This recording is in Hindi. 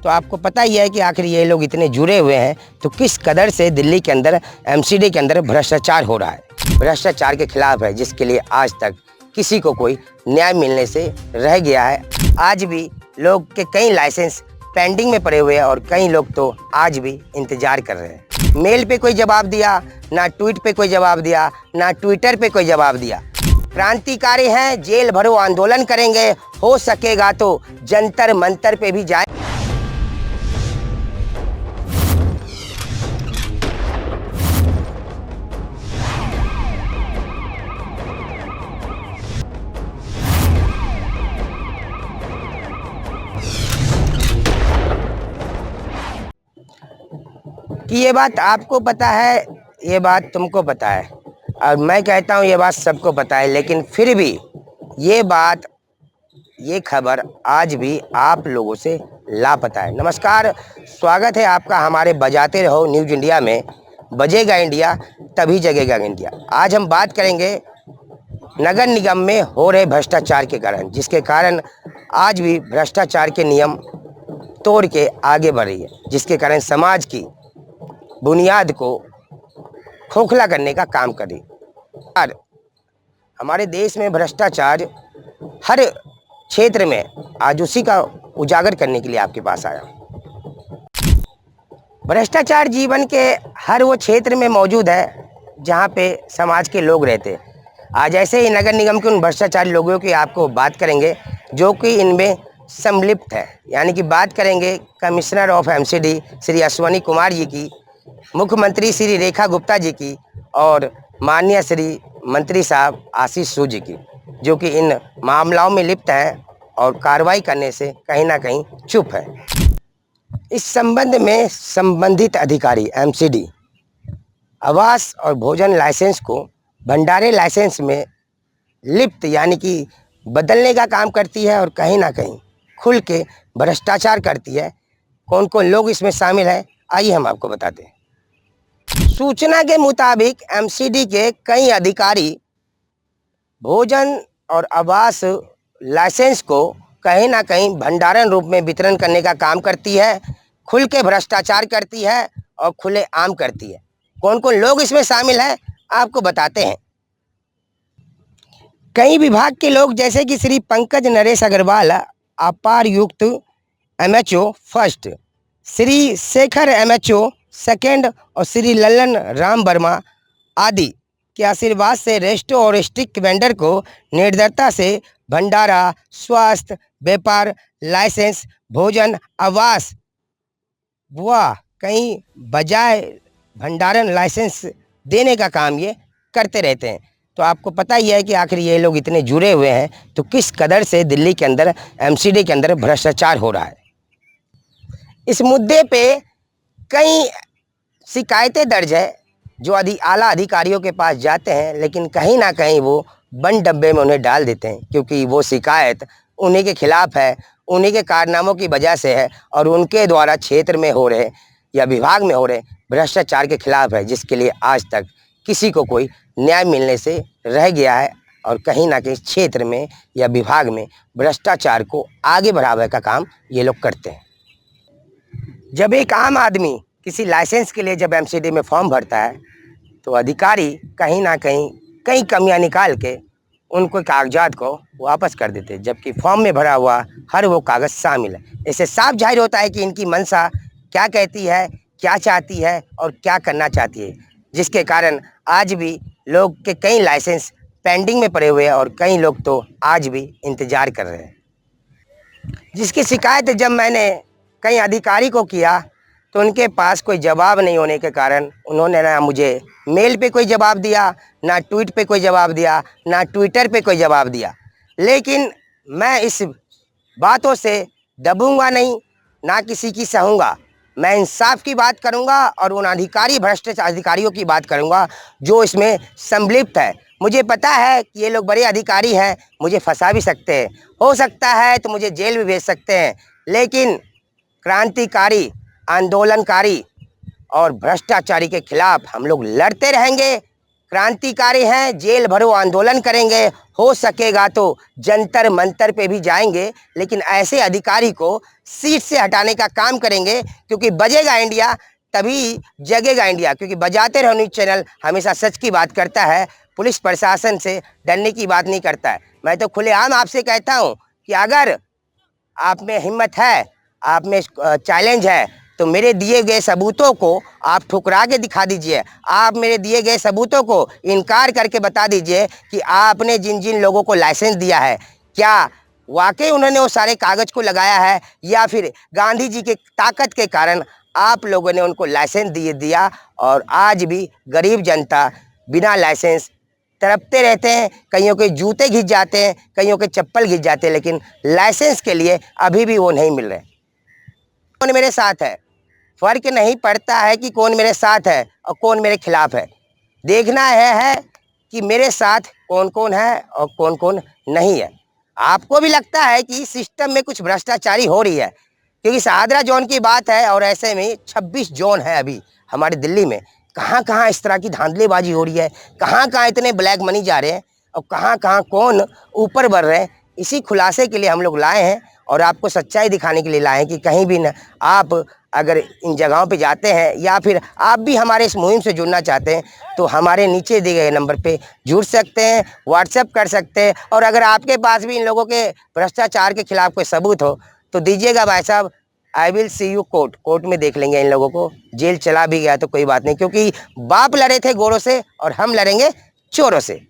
तो आपको पता ही है कि आखिर ये लोग इतने जुड़े हुए हैं तो किस कदर से दिल्ली के अंदर एमसीडी के अंदर भ्रष्टाचार हो रहा है। भ्रष्टाचार के खिलाफ है जिसके लिए आज तक किसी को कोई न्याय मिलने से रह गया है। आज भी लोग के कई लाइसेंस पेंडिंग में पड़े हुए हैं और कई लोग तो आज भी इंतजार कर रहे हैं। मेल पे कोई जवाब दिया ना, ट्वीट पे कोई जवाब दिया ना, ट्विटर पे कोई जवाब दिया। क्रांतिकारी हैं, जेल भरो आंदोलन करेंगे, हो सकेगा तो जंतर मंतर पे भी जाए। कि ये बात आपको पता है, ये बात तुमको पता है और मैं कहता हूँ ये बात सबको पता है, लेकिन फिर भी ये खबर आज भी आप लोगों से लापता है। नमस्कार, स्वागत है आपका हमारे बजाते रहो न्यूज़ इंडिया में। बजेगा इंडिया तभी जगेगा इंडिया। आज हम बात करेंगे नगर निगम में हो रहे भ्रष्टाचार के कारण, जिसके कारण आज भी भ्रष्टाचार के नियम तोड़ के आगे बढ़ रही है, जिसके कारण समाज की बुनियाद को खोखला करने का काम कर रही है। और हमारे देश में भ्रष्टाचार हर क्षेत्र में, आज उसी का उजागर करने के लिए आपके पास आया। भ्रष्टाचार जीवन के हर वो क्षेत्र में मौजूद है जहाँ पे समाज के लोग रहते हैं। आज ऐसे ही नगर निगम के उन भ्रष्टाचारी लोगों की आपको बात करेंगे जो कि इनमें सम्मिलित है। यानी कि बात करेंगे commissioner of MCD Shri Ashwani Kumar ji की, मुख्यमंत्री श्री रेखा गुप्ता जी की और माननीय श्री मंत्री साहब आशीष सूद जी की, जो कि इन मामलों में लिप्त हैं और कार्रवाई करने से कहीं ना कहीं चुप है। इस संबंध में संबंधित अधिकारी एमसीडी आवास और भोजन लाइसेंस को भंडारे लाइसेंस में लिप्त यानी कि बदलने का काम करती है और कहीं ना कहीं खुल के भ्रष्टाचार करती है। कौन कौन लोग इसमें शामिल हैं, आइए हम आपको बताते हैं। सूचना के मुताबिक एमसीडी के कई अधिकारी भोजन और आवास लाइसेंस को कहीं ना कहीं भंडारण रूप में वितरण करने का काम करती है, खुल के भ्रष्टाचार करती है और खुले आम करती है। कौन कौन लोग इसमें शामिल हैं आपको बताते हैं। कई विभाग के लोग जैसे कि श्री पंकज नरेश अग्रवाल अपार युक्त MHO first, Shri Shekhar MHO second और श्री लल्लन राम वर्मा आदि के आशीर्वाद से रेस्टो और स्टिक वेंडर को निर्दयता से भंडारा, स्वास्थ्य, व्यापार लाइसेंस, भोजन, आवास व कई बजाय भंडारण लाइसेंस देने का काम ये करते रहते हैं। तो आपको पता ही है कि आखिर ये लोग इतने जुड़े हुए हैं तो किस कदर से दिल्ली के अंदर एमसीडी के अंदर भ्रष्टाचार हो रहा है। इस मुद्दे पे कई शिकायतें दर्ज है जो आला अधिकारियों के पास जाते हैं, लेकिन कहीं ना कहीं वो बंद डब्बे में उन्हें डाल देते हैं, क्योंकि वो शिकायत उन्हीं के खिलाफ है, उन्हीं के कारनामों की वजह से है और उनके द्वारा क्षेत्र में हो रहे या विभाग में हो रहे भ्रष्टाचार के खिलाफ है, जिसके लिए आज तक किसी को कोई न्याय मिलने से रह गया है और कहीं ना कहीं क्षेत्र में या विभाग में भ्रष्टाचार को आगे बढ़ाने का काम ये लोग करते हैं। जब एक आम आदमी किसी लाइसेंस के लिए जब एमसीडी में फॉर्म भरता है तो अधिकारी कहीं ना कहीं कई कमियां निकाल के उनको कागजात को वापस कर देते हैं, जबकि फॉर्म में भरा हुआ हर वो कागज़ शामिल है। इससे साफ जाहिर होता है कि इनकी मंशा क्या कहती है, क्या चाहती है और क्या करना चाहती है, जिसके कारण आज भी लोग के कई लाइसेंस पेंडिंग में पड़े हुए हैं और कई लोग तो आज भी इंतज़ार कर रहे हैं। जिसकी शिकायत जब मैंने कई अधिकारी को किया तो उनके पास कोई जवाब नहीं होने के कारण उन्होंने ना मुझे मेल पे कोई जवाब दिया, ना ट्वीट पे कोई जवाब दिया, ना ट्विटर पे कोई जवाब दिया। लेकिन मैं इस बातों से दबूंगा नहीं, ना किसी की सहूँगा। मैं इंसाफ की बात करूंगा और उन भ्रष्टाचार अधिकारियों की बात करूंगा जो इसमें सम्मिलित है। मुझे पता है कि ये लोग बड़े अधिकारी हैं, मुझे फंसा भी सकते हैं, हो सकता है तो मुझे जेल भी भेज सकते हैं, लेकिन क्रांतिकारी, आंदोलनकारी और भ्रष्टाचारी के खिलाफ हम लोग लड़ते रहेंगे। क्रांतिकारी हैं, जेल भरो आंदोलन करेंगे, हो सकेगा तो जंतर मंतर पे भी जाएंगे, लेकिन ऐसे अधिकारी को सीट से हटाने का काम करेंगे, क्योंकि बजेगा इंडिया तभी जगेगा इंडिया। क्योंकि बजाते रहो न्यूज़ चैनल हमेशा सच की बात करता है, पुलिस प्रशासन से डरने की बात नहीं करता है। मैं तो खुलेआम आपसे कहता हूँ कि अगर आप में हिम्मत है, आप में चैलेंज है, तो मेरे दिए गए सबूतों को आप ठुकरा के दिखा दीजिए। आप मेरे दिए गए सबूतों को इनकार करके बता दीजिए कि आपने जिन जिन लोगों को लाइसेंस दिया है, क्या वाकई उन्होंने वो सारे कागज को लगाया है, या फिर गांधी जी के ताकत के कारण आप लोगों ने उनको लाइसेंस दिया और आज भी गरीब जनता बिना लाइसेंस तड़पते रहते हैं। कईयों के जूते घिस जाते हैं, कईयों के चप्पल घिस जाते हैं, लेकिन लाइसेंस के लिए अभी भी वो नहीं मिल रहे। कौन मेरे साथ है, फर्क नहीं पड़ता है कि कौन मेरे साथ है और कौन मेरे खिलाफ है। देखना है कि मेरे साथ कौन कौन है और कौन कौन नहीं है। आपको भी लगता है कि सिस्टम में कुछ भ्रष्टाचारी हो रही है, क्योंकि शाहदरा जोन की बात है और ऐसे में 26 जोन है अभी हमारे दिल्ली में। कहाँ कहाँ इस तरह की धांधलेबाजी हो रही है, कहाँ कहाँ इतने ब्लैक मनी जा रहे हैं और कहाँ कहाँ कौन ऊपर बढ़ रहे हैं। इसी खुलासे के लिए हम लोग लाए हैं और आपको सच्चाई दिखाने के लिए लाए हैं कि कहीं भी न आप अगर इन जगहों पे जाते हैं या फिर आप भी हमारे इस मुहिम से जुड़ना चाहते हैं, तो हमारे नीचे दिए गए नंबर पे जुड़ सकते हैं, व्हाट्सएप कर सकते हैं। और अगर आपके पास भी इन लोगों के भ्रष्टाचार के खिलाफ कोई सबूत हो तो दीजिएगा भाई साहब। I will see you court में देख लेंगे इन लोगों को। जेल चला भी गया तो कोई बात नहीं, क्योंकि बाप लड़े थे गोरों से और हम लड़ेंगे चोरों से।